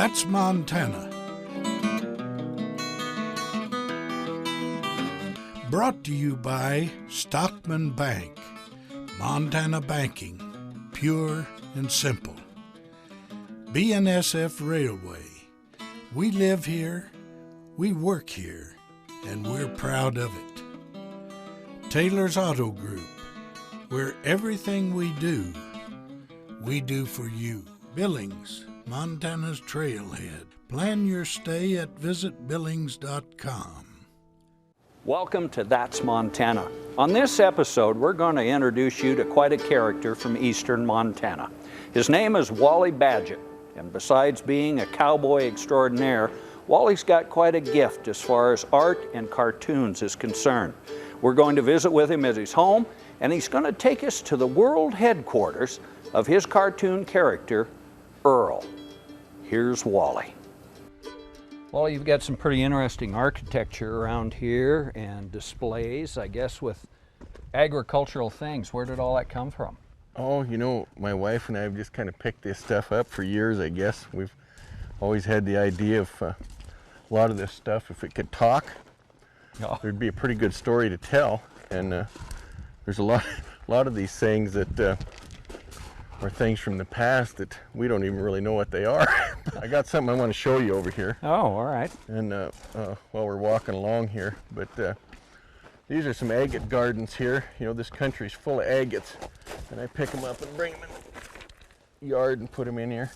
That's Montana. Brought to you by Stockman Bank. Montana banking, pure and simple. BNSF Railway. We live here, we work here, and we're proud of it. Taylor's Auto Group, where everything we do for you. Billings, Montana's trailhead. Plan your stay at visitbillings.com. Welcome to That's Montana. On this episode, we're going to introduce you to quite a character from eastern Montana. His name is Wally Badgett, and besides being a cowboy extraordinaire, Wally's got quite a gift as far as art and cartoons is concerned. We're going to visit with him at his home, and he's going to take us to the world headquarters of his cartoon character, Earl. Here's Wally. Well, you've got some pretty interesting architecture around here and displays, I guess, with agricultural things. Where did all that come from? Oh, you know, my wife and I have just kind of picked this stuff up for years, I guess. We've always had the idea of a lot of this stuff, if it could talk, there'd be a pretty good story to tell. And there's a lot of these things that are things from the past that we don't even really know what they are. I got something I want to show you over here. Oh, all right. And while we're walking along here, but these are some agate gardens here. You know, this country's full of agates, and I pick them up and bring them in the yard and put them in here.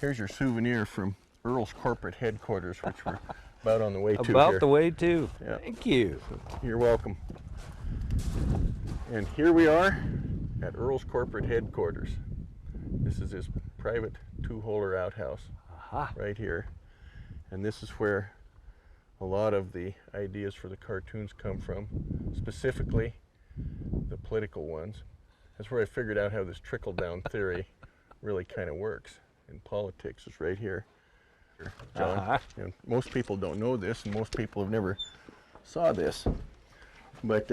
Here's your souvenir from Earl's corporate headquarters, which we're about on the way to here. About the way to. Yeah. Thank you. You're welcome. And here we are at Earl's corporate headquarters. This is his private two-holer outhouse right here. And this is where a lot of the ideas for the cartoons come from, specifically the political ones. That's where I figured out how this trickle-down theory really kind of works in politics, is right here. John, and most people don't know this, and most people have never saw this, but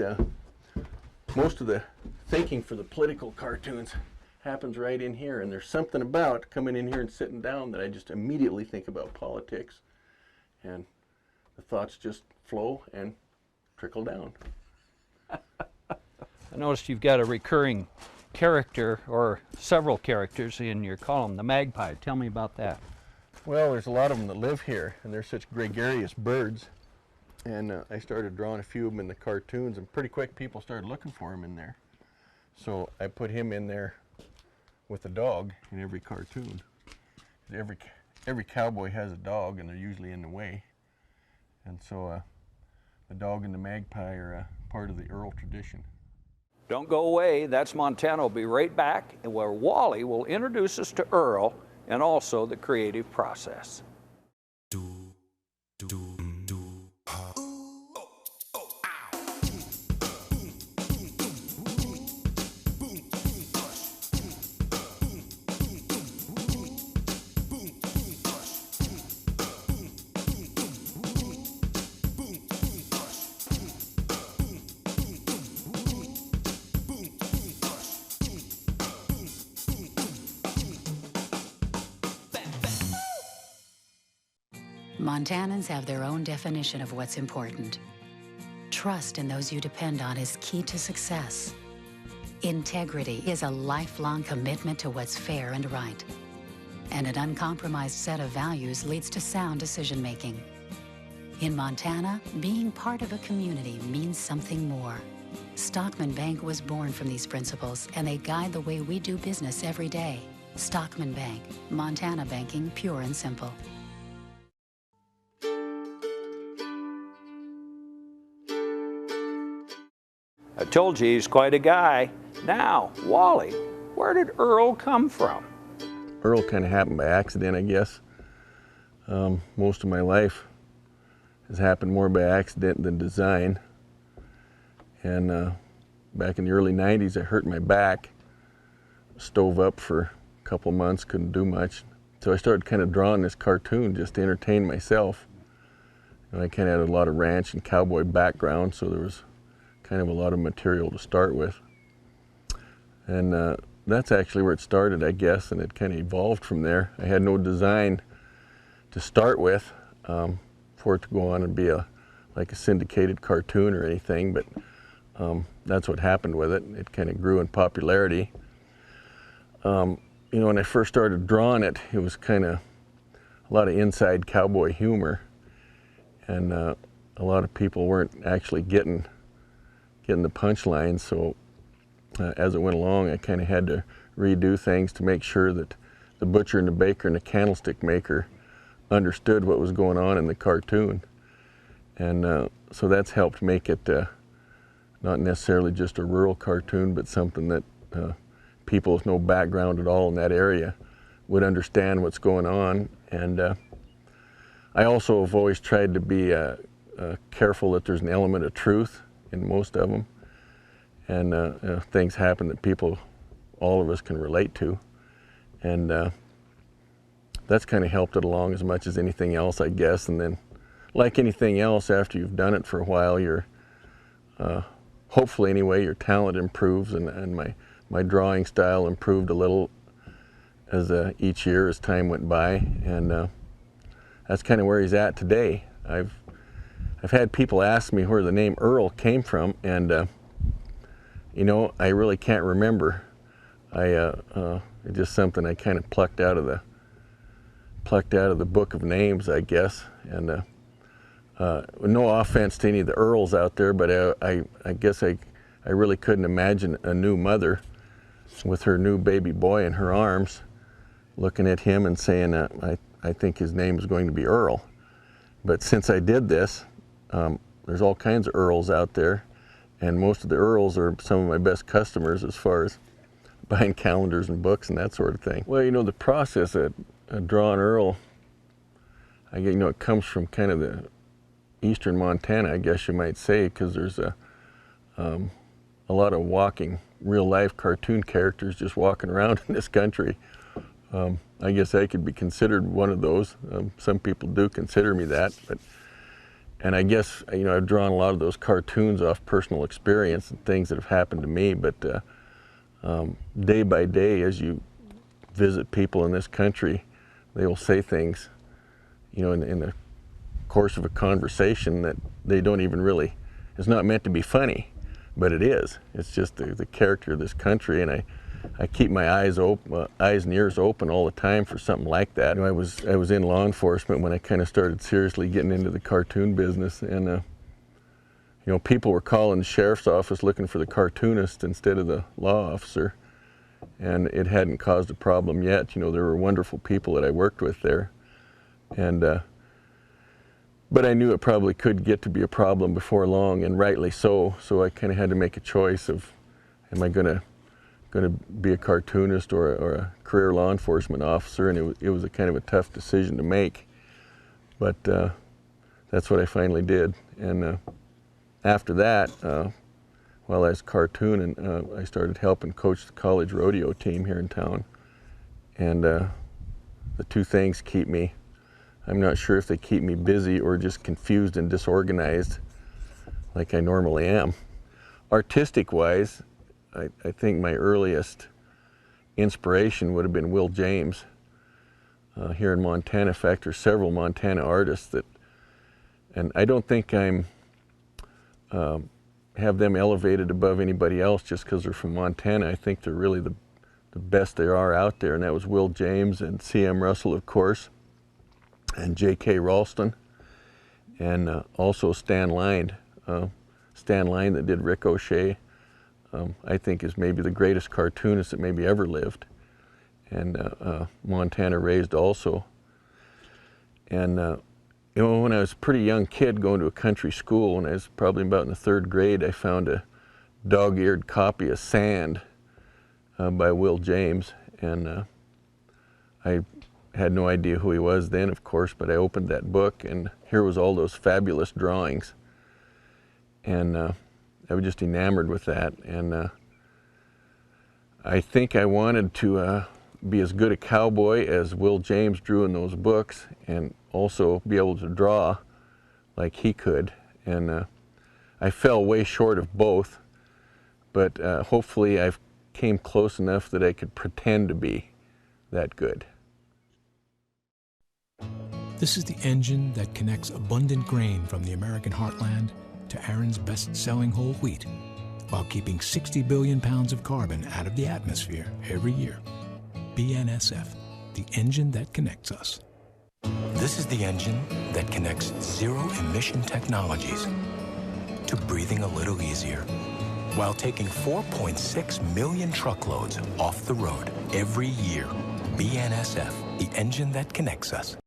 most of the thinking for the political cartoons happens right in here, and there's something about coming in here and sitting down that I just immediately think about politics, and the thoughts just flow and trickle down. I noticed you've got a recurring character, or several characters in your column, the magpie. Tell me about that. Well, there's a lot of them that live here, and they're such gregarious birds, and I started drawing a few of them in the cartoons, and pretty quick people started looking for him in there. So I put him in there with a dog in every cartoon. Every cowboy has a dog, and they're usually in the way. And so the dog and the magpie are part of the Earl tradition. Don't go away. That's Montana. We'll be right back, and where Wally will introduce us to Earl and also the creative process. Montanans have their own definition of what's important. Trust in those you depend on is key to success. Integrity is a lifelong commitment to what's fair and right. And an uncompromised set of values leads to sound decision-making. In Montana, being part of a community means something more. Stockman Bank was born from these principles, and they guide the way we do business every day. Stockman Bank, Montana banking, pure and simple. I told you he's quite a guy. Now, Wally, where did Earl come from? Earl kind of happened by accident, I guess. Most of my life has happened more by accident than design. And back in the early 90s, I hurt my back, stove up for a couple months, couldn't do much. So I started kind of drawing this cartoon just to entertain myself. And I kind of had a lot of ranch and cowboy background, so there was kind of a lot of material to start with. And that's actually where it started, I guess, and it kind of evolved from there. I had no design to start with, for it to go on and be like a syndicated cartoon or anything, but that's what happened with it. It kind of grew in popularity. You know, when I first started drawing it, it was kind of a lot of inside cowboy humor, and a lot of people weren't actually getting the punchlines. So as it went along, I kind of had to redo things to make sure that the butcher and the baker and the candlestick maker understood what was going on in the cartoon, and so that's helped make it not necessarily just a rural cartoon, but something that people with no background at all in that area would understand what's going on. And I also have always tried to be careful that there's an element of truth in most of them, and things happen that all of us can relate to, and that's kind of helped it along as much as anything else, I guess. And then, like anything else, after you've done it for a while, you're hopefully anyway, your talent improves, and my drawing style improved a little as each year as time went by, and that's kind of where he's at today. I've had people ask me where the name Earl came from, and you know, I really can't remember. It's just something I kind of plucked out of the book of names, I guess. And no offense to any of the Earls out there, but I guess I really couldn't imagine a new mother with her new baby boy in her arms, looking at him and saying, I think his name is going to be Earl. But since I did this, there's all kinds of Earls out there, and most of the Earls are some of my best customers as far as buying calendars and books and that sort of thing. Well, you know, the process of drawing Earl, you know, it comes from kind of the eastern Montana, I guess you might say, because there's a lot of walking, real-life cartoon characters just walking around in this country. I guess I could be considered one of those. Some people do consider me that, and I guess, you know, I've drawn a lot of those cartoons off personal experience and things that have happened to me, but day by day, as you visit people in this country, they will say things, you know, in the course of a conversation that they don't even really, it's not meant to be funny, but it is. It's just the character of this country, and I keep my eyes and ears open all the time for something like that. You know, I was in law enforcement when I kind of started seriously getting into the cartoon business, and you know, people were calling the sheriff's office looking for the cartoonist instead of the law officer, and it hadn't caused a problem yet. You know, there were wonderful people that I worked with there, and but I knew it probably could get to be a problem before long, and rightly so. So I kind of had to make a choice of, am I going to be a cartoonist or a career law enforcement officer? And it was a kind of a tough decision to make, but that's what I finally did. And after that, while I was cartooning, I started helping coach the college rodeo team here in town, and the two things keep me, I'm not sure if they keep me busy or just confused and disorganized like I normally am. Artistic wise, I think my earliest inspiration would have been Will James here in Montana. In fact, there's several Montana artists that, and I don't think I'm have them elevated above anybody else just because they're from Montana. I think they're really the best there are out there, and that was Will James and C.M. Russell, of course, and J.K. Ralston, and also Stan Line. Stan Line that did Ricochet, I think is maybe the greatest cartoonist that maybe ever lived, and Montana raised also. And you know, when I was a pretty young kid going to a country school, when I was probably about in the 3rd grade, I found a dog-eared copy of Sand by Will James, and I had no idea who he was then, of course, but I opened that book, and here was all those fabulous drawings, and I was just enamored with that. And I think I wanted to be as good a cowboy as Will James drew in those books, and also be able to draw like he could. And I fell way short of both, but hopefully I've came close enough that I could pretend to be that good. This is the engine that connects abundant grain from the American heartland to Aaron's best-selling whole wheat, while keeping 60 billion pounds of carbon out of the atmosphere every year. BNSF, the engine that connects us. This is the engine that connects zero-emission technologies to breathing a little easier, while taking 4.6 million truckloads off the road every year. BNSF, the engine that connects us.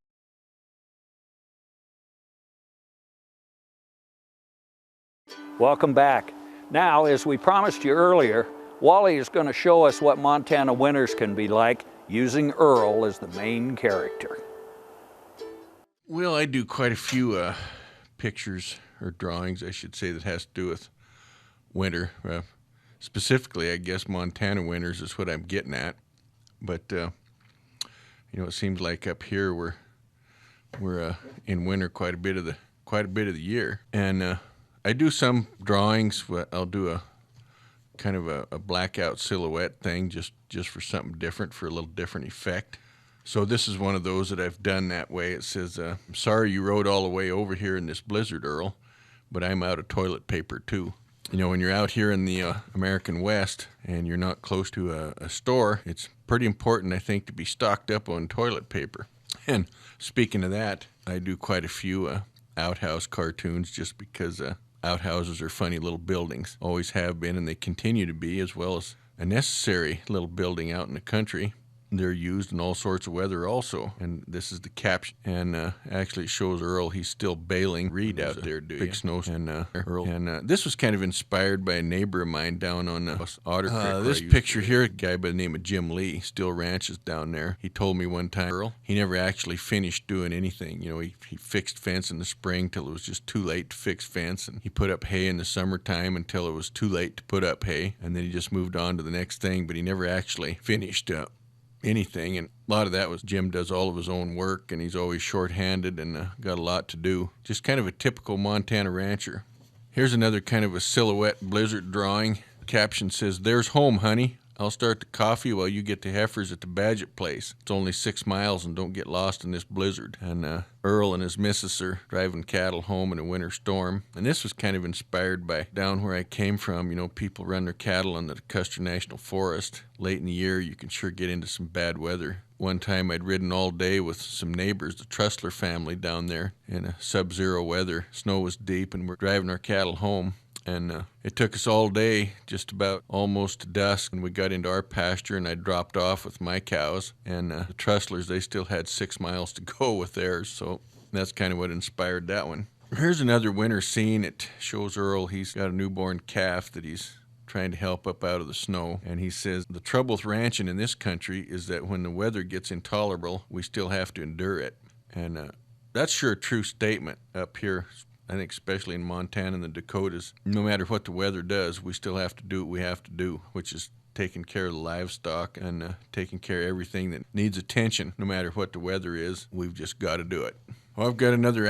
Welcome back. Now, as we promised you earlier, Wally is going to show us what Montana winters can be like using Earl as the main character. Well, I do quite a few pictures or drawings, I should say, that has to do with winter. Specifically, I guess Montana winters is what I'm getting at. But you know, it seems like up here we're in winter quite a bit of the year, and I do some drawings. I'll do a kind of a blackout silhouette thing just for something different, for a little different effect. So this is one of those that I've done that way. It says, I'm sorry you rode all the way over here in this blizzard, Earl, but I'm out of toilet paper too. You know, when you're out here in the American West and you're not close to a store, it's pretty important, I think, to be stocked up on toilet paper. And speaking of that, I do quite a few outhouse cartoons just because outhouses are funny little buildings. Always have been, and they continue to be, as well as a necessary little building out in the country. They're used in all sorts of weather also. And this is the caption. And actually it shows Earl. He's still baling reed out there, big snow. And Earl. And this was kind of inspired by a neighbor of mine down on Otter Creek. This picture here, a guy by the name of Jim Lee, still ranches down there. He told me one time, Earl, he never actually finished doing anything. You know, he fixed fence in the spring till it was just too late to fix fence. And he put up hay in the summertime until it was too late to put up hay. And then he just moved on to the next thing, but he never actually finished anything. And a lot of that was Jim does all of his own work, and he's always short-handed and got a lot to do. Just kind of a typical Montana rancher. Here's another kind of a silhouette blizzard drawing. Caption says, "There's home, honey. I'll start the coffee while you get the heifers at the Badgett place. It's only 6 miles and don't get lost in this blizzard." And Earl and his missus are driving cattle home in a winter storm. And this was kind of inspired by down where I came from. You know, people run their cattle in the Custer National Forest. Late in the year, you can sure get into some bad weather. One time I'd ridden all day with some neighbors, the Trussler family down there, in a sub-zero weather. Snow was deep and we're driving our cattle home. And it took us all day, just about almost to dusk, and we got into our pasture, and I dropped off with my cows. And the Trusslers, they still had 6 miles to go with theirs, so that's kind of what inspired that one. Here's another winter scene. It shows Earl. He's got a newborn calf that he's trying to help up out of the snow. And he says, "The trouble with ranching in this country is that when the weather gets intolerable, we still have to endure it." And that's sure a true statement up here. I think especially in Montana and the Dakotas, no matter what the weather does, we still have to do what we have to do, which is taking care of the livestock and taking care of everything that needs attention. No matter what the weather is, we've just got to do it. Well, I've got another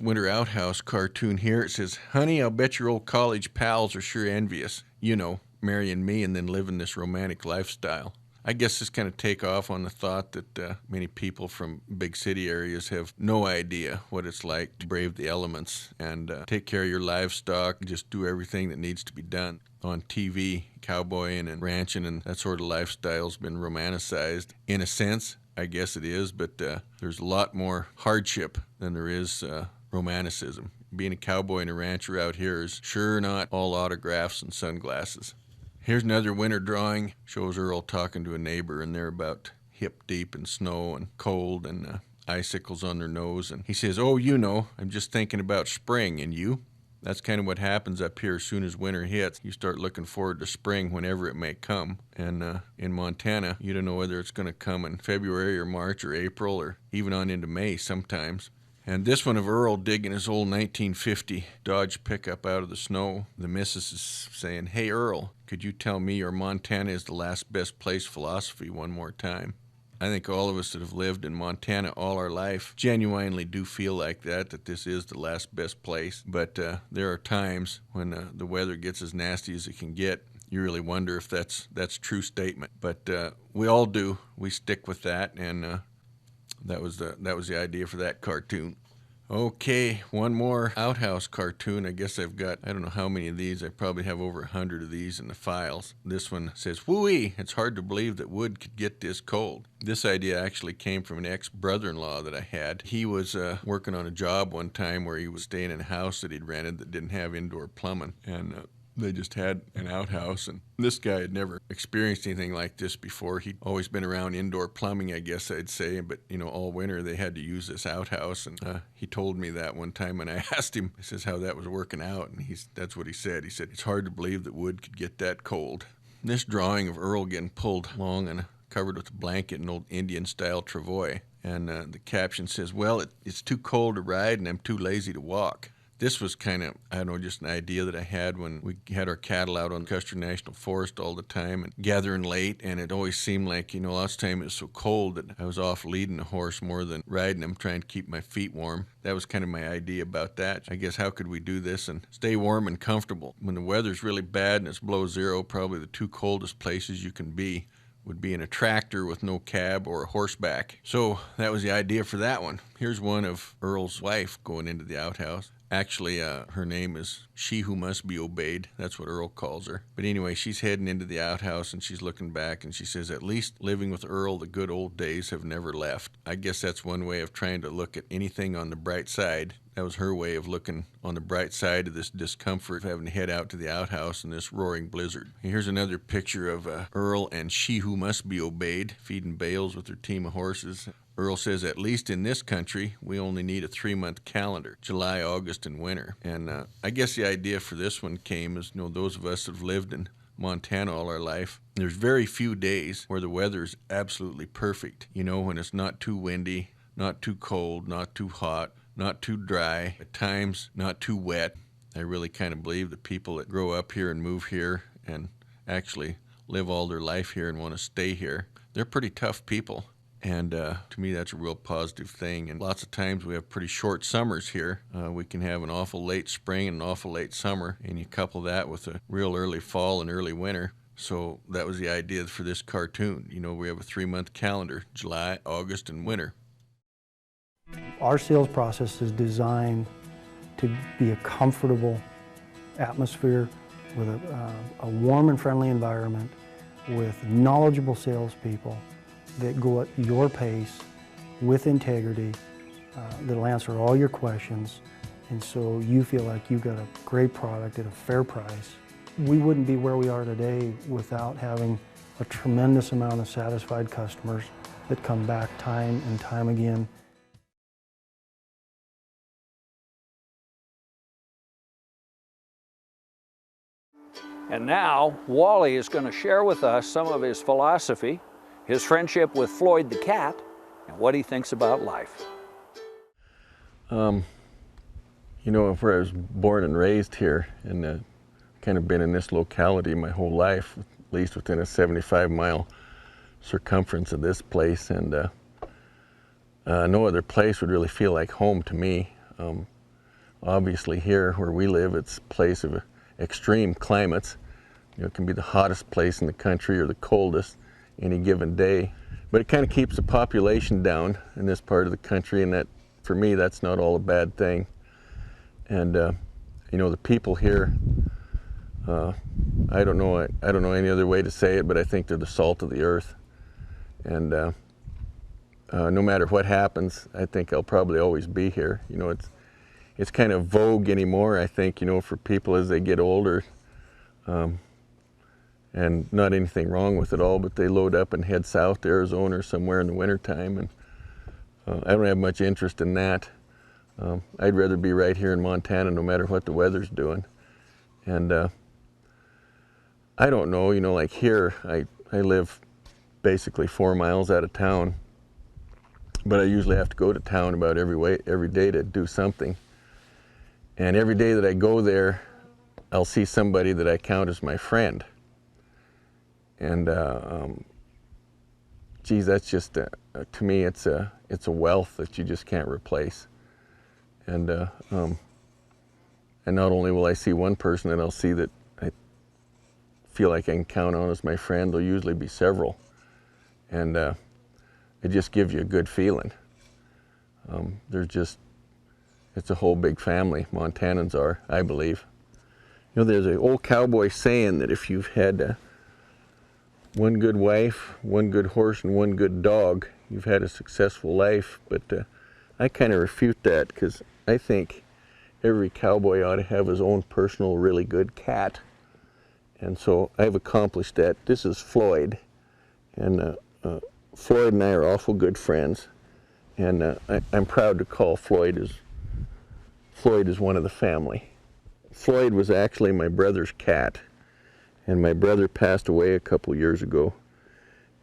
winter outhouse cartoon here. It says, "Honey, I'll bet your old college pals are sure envious. You know, marrying me and then living this romantic lifestyle." I guess this kind of take off on the thought that many people from big city areas have no idea what it's like to brave the elements and take care of your livestock, just do everything that needs to be done. On TV, cowboying and ranching and that sort of lifestyle's been romanticized. In a sense, I guess it is, but there's a lot more hardship than there is romanticism. Being a cowboy and a rancher out here is sure not all autographs and sunglasses. Here's another winter drawing. Shows Earl talking to a neighbor, and they're about hip deep in snow and cold and icicles on their nose. And he says, "Oh, you know, I'm just thinking about spring, and you?" That's kind of what happens up here as soon as winter hits. You start looking forward to spring whenever it may come. And in Montana, you don't know whether it's going to come in February or March or April or even on into May sometimes. And this one of Earl digging his old 1950 Dodge pickup out of the snow. The missus is saying, "Hey, Earl, could you tell me your Montana is the last best place philosophy one more time?" I think all of us that have lived in Montana all our life genuinely do feel like that this is the last best place. But there are times when the weather gets as nasty as it can get. You really wonder if that's a true statement. But we all do. We stick with that. And That was the idea for that cartoon. Okay, one more outhouse cartoon. I guess I've got, I don't know how many of these. I probably have over 100 of these in the files. This one says, "Woo-wee, it's hard to believe that wood could get this cold." This idea actually came from an ex-brother-in-law that I had. He was working on a job one time where he was staying in a house that he'd rented that didn't have indoor plumbing. And they just had an outhouse, and this guy had never experienced anything like this before. He'd always been around indoor plumbing, I guess I'd say, but all winter they had to use this outhouse, and he told me that one time when I asked him, I says, how that was working out, and that's what he said. He said, "It's hard to believe that wood could get that cold." This drawing of Earl getting pulled along and covered with a blanket, an old Indian-style travois, and the caption says, "Well, it's too cold to ride, and I'm too lazy to walk." This was kind of, I don't know, just an idea that I had when we had our cattle out on Custer National Forest all the time and gathering late, and it always seemed like, lots of time it was so cold that I was off leading the horse more than riding him, trying to keep my feet warm. That was kind of my idea about that. I guess how could we do this and stay warm and comfortable? When the weather's really bad and it's below zero, probably the two coldest places you can be would be in a tractor with no cab or a horseback. So that was the idea for that one. Here's one of Earl's wife going into the outhouse. Actually, her name is She Who Must Be Obeyed. That's what Earl calls her. But anyway, she's heading into the outhouse, and she's looking back, and she says, "At least living with Earl, the good old days have never left." I guess that's one way of trying to look at anything on the bright side. That was her way of looking on the bright side of this discomfort of having to head out to the outhouse in this roaring blizzard. Here's another picture of Earl and She Who Must Be Obeyed, feeding bales with her team of horses. Earl says, "At least in this country, we only need a 3-month calendar, July, August, and winter." And I guess the idea for this one came as, those of us that have lived in Montana all our life, there's very few days where the weather is absolutely perfect. When it's not too windy, not too cold, not too hot, not too dry, at times not too wet. I really kind of believe that people that grow up here and move here and actually live all their life here and want to stay here, they're pretty tough people. And to me, that's a real positive thing. And lots of times we have pretty short summers here. We can have an awful late spring and an awful late summer, and you couple that with a real early fall and early winter. So that was the idea for this cartoon. We have a 3-month calendar, July, August, and winter. Our sales process is designed to be a comfortable atmosphere with a warm and friendly environment with knowledgeable salespeople that go at your pace with integrity, that'll answer all your questions, and so you feel like you got a great product at a fair price. We wouldn't be where we are today without having a tremendous amount of satisfied customers that come back time and time again. And now, Wally is going to share with us some of his philosophy, his friendship with Floyd the cat, and what he thinks about life. Where I was born and raised here, and kind of been in this locality my whole life, at least within a 75-mile circumference of this place, and no other place would really feel like home to me. Obviously here where we live, it's a place of extreme climates. It can be the hottest place in the country or the coldest any given day, but it kind of keeps the population down in this part of the country, and that, for me, that's not all a bad thing. And the people here, I don't know any other way to say it, but I think they're the salt of the earth. And no matter what happens, I think I'll probably always be here. It's kind of vogue anymore, I think, for people as they get older. And not anything wrong with it all, but they load up and head south to Arizona or somewhere in the wintertime, and I don't have much interest in that. I'd rather be right here in Montana no matter what the weather's doing. And I don't know, like here, I live basically 4 miles out of town, but I usually have to go to town about every day to do something. And every day that I go there, I'll see somebody that I count as my friend. And geez, that's just, to me, it's a wealth that you just can't replace. And not only will I see one person that I'll see that I feel like I can count on as my friend, there'll usually be several. And it just gives you a good feeling. It's a whole big family. Montanans are, I believe. You know, there's an old cowboy saying that if you've had one good wife, one good horse, and one good dog, you've had a successful life. But I kind of refute that, because I think every cowboy ought to have his own personal, really good cat. And so I've accomplished that. This is Floyd. And Floyd and I are awful good friends. And I'm proud to call Floyd as one of the family. Floyd was actually my brother's cat. And my brother passed away a couple years ago.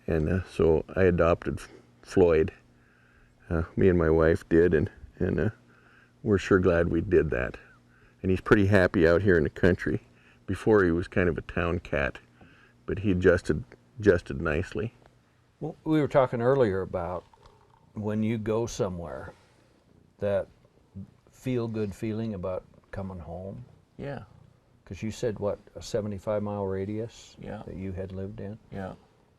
And so I adopted Floyd. Me and my wife did. And we're sure glad we did that. And he's pretty happy out here in the country. Before he was kind of a town cat, but he adjusted nicely. Well, we were talking earlier about when you go somewhere, that feel-good feeling about coming home. Yeah. Because you said, what, a 75-mile radius that you had lived in? Yeah.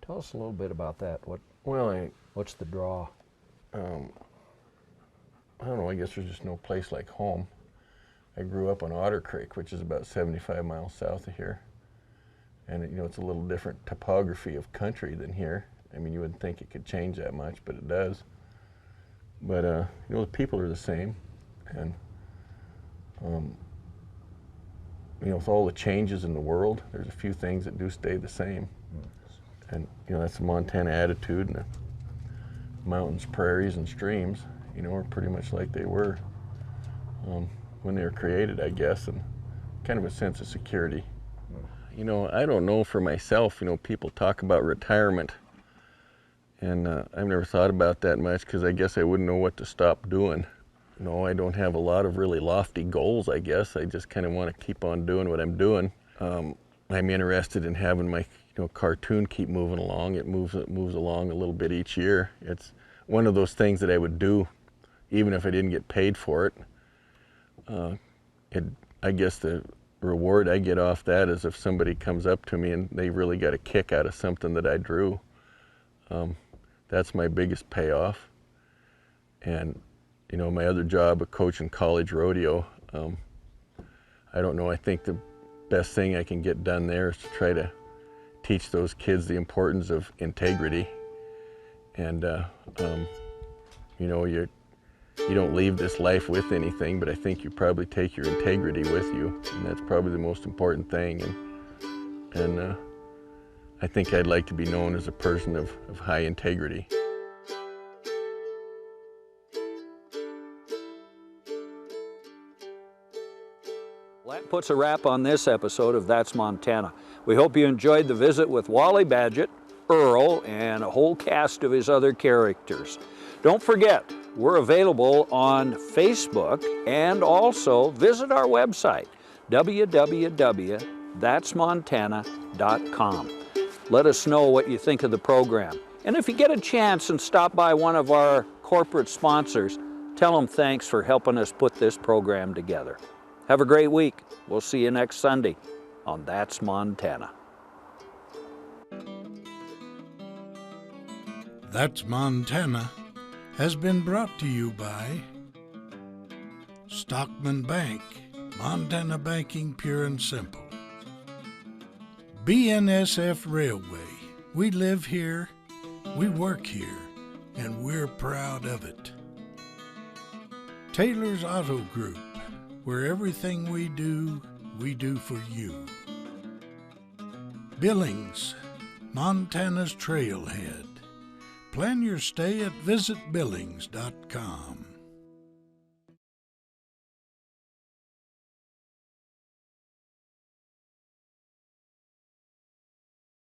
Tell us a little bit about that. What's the draw? I don't know, I guess there's just no place like home. I grew up on Otter Creek, which is about 75 miles south of here. And it's a little different topography of country than here. I mean, you wouldn't think it could change that much, but it does. But, the people are the same. And, with all the changes in the world, there's a few things that do stay the same. And, that's the Montana attitude. And the mountains, prairies, and streams, are pretty much like they were when they were created, I guess, and kind of a sense of security. I don't know for myself, people talk about retirement, and I've never thought about that much, because I guess I wouldn't know what to stop doing. I don't have a lot of really lofty goals, I guess. I just kind of want to keep on doing what I'm doing. I'm interested in having my cartoon keep moving along. It moves along a little bit each year. It's one of those things that I would do even if I didn't get paid for it. I guess the reward I get off that is if somebody comes up to me and they really got a kick out of something that I drew. That's my biggest payoff. And my other job of coaching college rodeo, I don't know, I think the best thing I can get done there is to try to teach those kids the importance of integrity. And you don't leave this life with anything, but I think you probably take your integrity with you, and that's probably the most important thing. And I think I'd like to be known as a person of high integrity. Well, that puts a wrap on this episode of That's Montana. We hope you enjoyed the visit with Wally Badgett, Earl, and a whole cast of his other characters. Don't forget, we're available on Facebook, and also visit our website, www.thatsmontana.com. Let us know what you think of the program. And if you get a chance and stop by one of our corporate sponsors, tell them thanks for helping us put this program together. Have a great week. We'll see you next Sunday on That's Montana. That's Montana has been brought to you by Stockman Bank, Montana banking pure and simple. BNSF Railway, we live here, we work here, and we're proud of it. Taylor's Auto Group, where everything we do for you. Billings, Montana's Trailhead. Plan your stay at visitbillings.com.